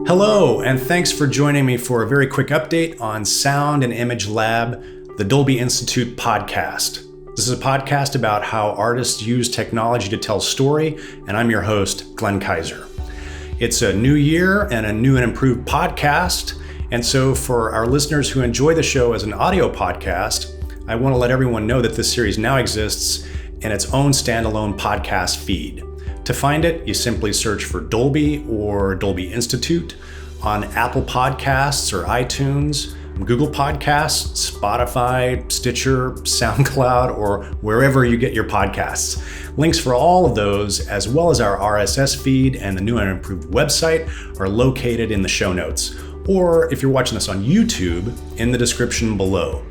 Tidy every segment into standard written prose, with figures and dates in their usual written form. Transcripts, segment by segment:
Hello, and thanks for joining me for a very quick update on Sound and Image Lab, the Dolby Institute Podcast. This is a podcast about how artists use technology to tell story, and I'm your host, Glenn Kaiser. It's a new year and a new and improved podcast, and so for our listeners who enjoy the show as an audio podcast, I want to let everyone know that this series now exists in its own standalone podcast feed. To find it, you simply search for Dolby or Dolby Institute on Apple Podcasts or iTunes, Google Podcasts, Spotify, Stitcher, SoundCloud, or wherever you get your podcasts. Links for all of those, as well as our RSS feed and the new and improved website, are located in the show notes, or if you're watching this on YouTube, in the description below.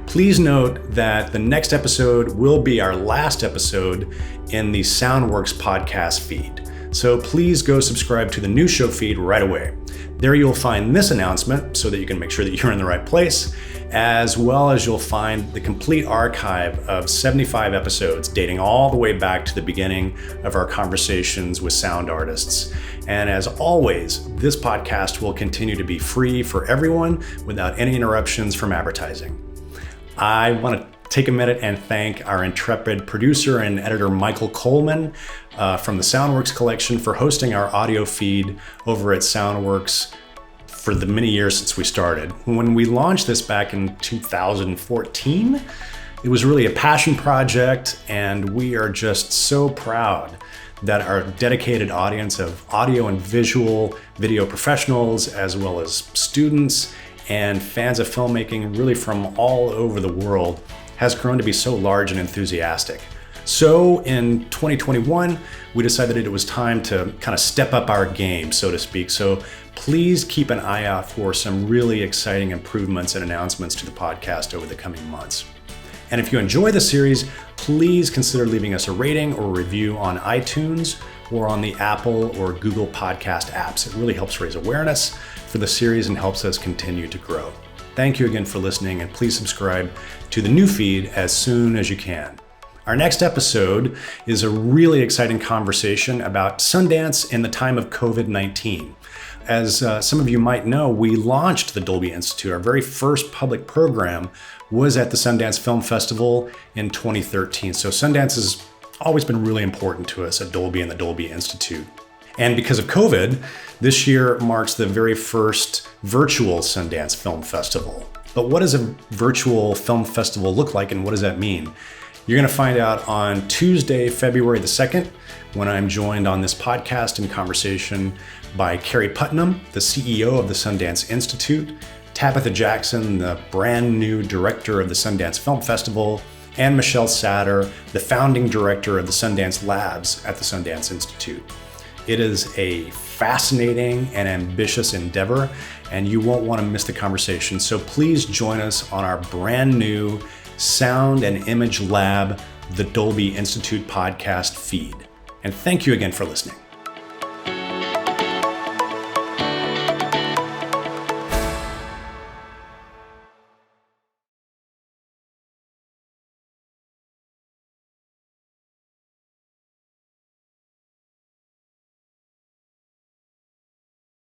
Please note that the next episode will be our last episode in the Soundworks podcast feed. So please go subscribe to the new show feed right away. There you'll find this announcement so that you can make sure that you're in the right place, as well as you'll find the complete archive of 75 episodes dating all the way back to the beginning of our conversations with sound artists. And as always, this podcast will continue to be free for everyone without any interruptions from advertising. I want to take a minute and thank our intrepid producer and editor, Michael Coleman, from the Soundworks collection for hosting our audio feed over at Soundworks for the many years since we started. When we launched this back in 2014, it was really a passion project, and we are just so proud that our dedicated audience of audio and visual video professionals, as well as students and fans of filmmaking really from all over the world, has grown to be so large and enthusiastic. So in 2021, we decided it was time to kind of step up our game, so to speak. So please keep an eye out for some really exciting improvements and announcements to the podcast over the coming months. And if you enjoy the series, please consider leaving us a rating or review on iTunes or on the Apple or Google podcast apps. It really helps raise awareness for the series and helps us continue to grow. Thank you again for listening, and please subscribe to the new feed as soon as you can. Our next episode is a really exciting conversation about Sundance in the time of COVID-19. As some of you might know, we launched the Dolby Institute. Our very first public program was at the Sundance Film Festival in 2013. So Sundance has always been really important to us at Dolby and the Dolby Institute. And because of COVID, this year marks the very first virtual Sundance Film Festival. But what does a virtual film festival look like, and what does that mean? You're going to find out on Tuesday, February the 2nd, when I'm joined on this podcast in conversation by Carrie Putnam, the CEO of the Sundance Institute, Tabitha Jackson, the brand new director of the Sundance Film Festival, and Michelle Satter, the founding director of the Sundance Labs at the Sundance Institute. It is a fascinating and ambitious endeavor, and you won't want to miss the conversation. So please join us on our brand new Sound and Image Lab, the Dolby Institute podcast feed. And thank you again for listening.